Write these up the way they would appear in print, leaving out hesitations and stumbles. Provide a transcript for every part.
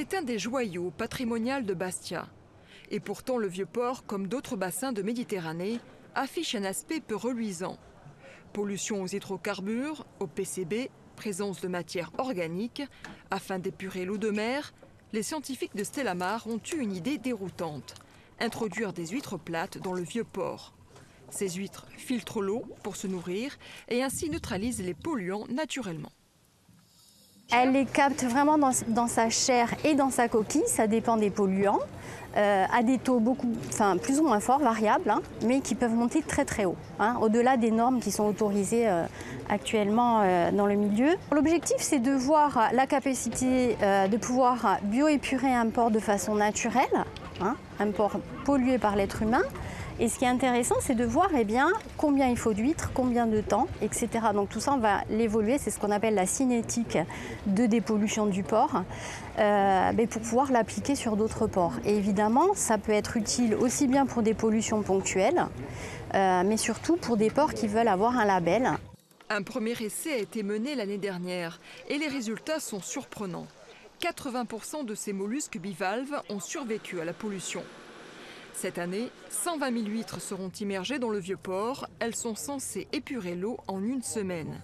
C'est un des joyaux patrimoniaux de Bastia. Et pourtant, le Vieux-Port, comme d'autres bassins de Méditerranée, affiche un aspect peu reluisant. Pollution aux hydrocarbures, au PCB, présence de matières organiques. Afin d'épurer l'eau de mer, les scientifiques de Stellamar ont eu une idée déroutante. Introduire des huîtres plates dans le Vieux-Port. Ces huîtres filtrent l'eau pour se nourrir et ainsi neutralisent les polluants naturellement. Elle les capte vraiment dans sa chair et dans sa coquille, ça dépend des polluants, à des taux plus ou moins forts, variables, mais qui peuvent monter très très haut, au-delà des normes qui sont autorisées actuellement dans le milieu. L'objectif, c'est de voir la capacité de pouvoir bioépurer un port de façon naturelle, un port pollué par l'être humain. Et ce qui est intéressant, c'est de voir combien il faut d'huîtres, combien de temps, etc. Donc tout ça, on va l'évoluer, c'est ce qu'on appelle la cinétique de dépollution du port, pour pouvoir l'appliquer sur d'autres ports. Et évidemment, ça peut être utile aussi bien pour des pollutions ponctuelles, mais surtout pour des ports qui veulent avoir un label. Un premier essai a été mené l'année dernière et les résultats sont surprenants. 80% de ces mollusques bivalves ont survécu à la pollution. Cette année, 120 000 huîtres seront immergées dans le Vieux-Port. Elles sont censées épurer l'eau en une semaine.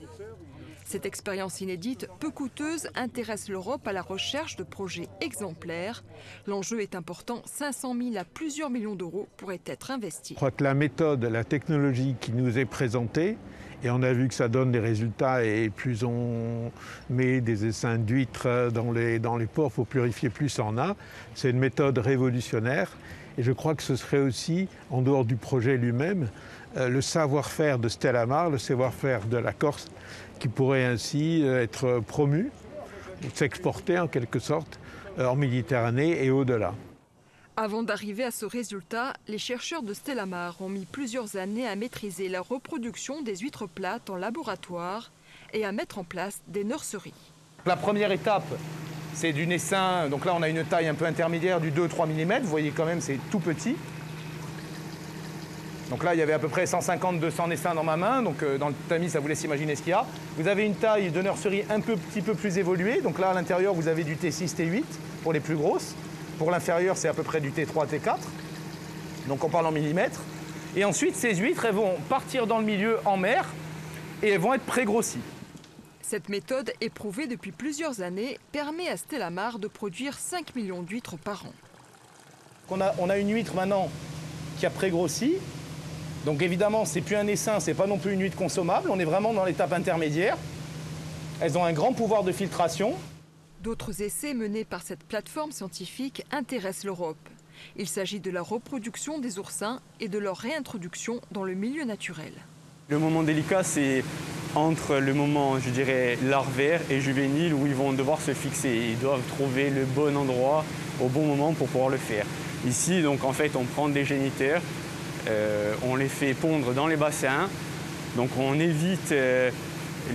Cette expérience inédite, peu coûteuse, intéresse l'Europe à la recherche de projets exemplaires. L'enjeu est important, 500 000 à plusieurs millions d'euros pourraient être investis. Je crois que la méthode, la technologie qui nous est présentée, et on a vu que ça donne des résultats, et plus on met des essaims d'huîtres dans les ports, il faut purifier, plus on a. C'est une méthode révolutionnaire. Et je crois que ce serait aussi, en dehors du projet lui-même, le savoir-faire de Stellamar, le savoir-faire de la Corse, qui pourrait ainsi être promu, s'exporter en quelque sorte en Méditerranée et au-delà. Avant d'arriver à ce résultat, les chercheurs de Stellamar ont mis plusieurs années à maîtriser la reproduction des huîtres plates en laboratoire et à mettre en place des nurseries. La première étape, c'est du essaim, donc là on a une taille un peu intermédiaire du 2-3 mm, vous voyez quand même c'est tout petit. Donc là il y avait à peu près 150-200 essaims dans ma main, donc dans le tamis ça vous laisse imaginer ce qu'il y a. Vous avez une taille de nurserie un petit peu plus évoluée, donc là à l'intérieur vous avez du T6, T8 pour les plus grosses. Pour l'inférieur c'est à peu près du T3, T4, donc on parle en millimètres. Et ensuite ces huîtres elles vont partir dans le milieu en mer et elles vont être pré-grossies. Cette méthode, éprouvée depuis plusieurs années, permet à Stellamar de produire 5 millions d'huîtres par an. On a une huître maintenant qui a pré-grossi. Donc évidemment, ce n'est plus un essaim, ce n'est pas non plus une huître consommable. On est vraiment dans l'étape intermédiaire. Elles ont un grand pouvoir de filtration. D'autres essais menés par cette plateforme scientifique intéressent l'Europe. Il s'agit de la reproduction des oursins et de leur réintroduction dans le milieu naturel. Le moment délicat, c'est entre le moment, je dirais, larvaire et juvénile où ils vont devoir se fixer. Ils doivent trouver le bon endroit au bon moment pour pouvoir le faire. Ici, donc, en fait, on prend des géniteurs, on les fait pondre dans les bassins. Donc, on évite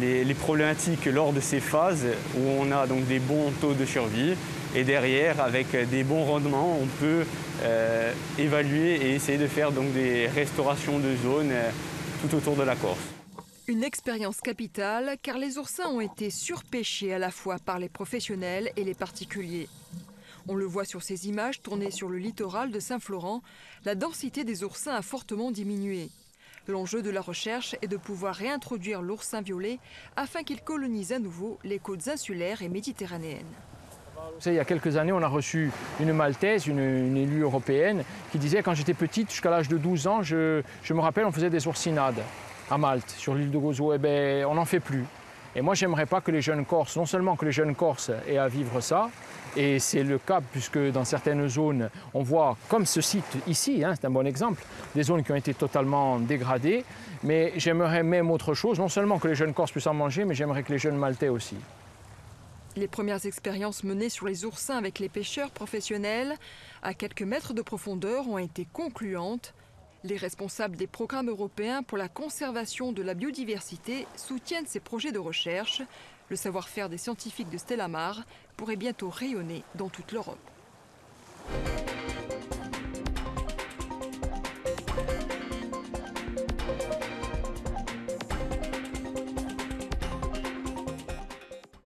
les problématiques lors de ces phases où on a donc des bons taux de survie. Et derrière, avec des bons rendements, on peut évaluer et essayer de faire donc des restaurations de zones tout autour de la Corse. Une expérience capitale car les oursins ont été surpêchés à la fois par les professionnels et les particuliers. On le voit sur ces images tournées sur le littoral de Saint-Florent, la densité des oursins a fortement diminué. L'enjeu de la recherche est de pouvoir réintroduire l'oursin violet afin qu'il colonise à nouveau les côtes insulaires et méditerranéennes. Il y a quelques années, on a reçu une Maltaise, une élue européenne, qui disait quand j'étais petite, jusqu'à l'âge de 12 ans, je me rappelle, on faisait des oursinades à Malte, sur l'île de Gozo. Eh bien, on n'en fait plus. Et moi, j'aimerais pas que les jeunes Corses, non seulement que les jeunes Corses aient à vivre ça, et c'est le cas puisque dans certaines zones, on voit, comme ce site ici, c'est un bon exemple, des zones qui ont été totalement dégradées, mais j'aimerais même autre chose, non seulement que les jeunes Corses puissent en manger, mais j'aimerais que les jeunes Maltais aussi. Les premières expériences menées sur les oursins avec les pêcheurs professionnels à quelques mètres de profondeur ont été concluantes. Les responsables des programmes européens pour la conservation de la biodiversité soutiennent ces projets de recherche. Le savoir-faire des scientifiques de Stellamar pourrait bientôt rayonner dans toute l'Europe.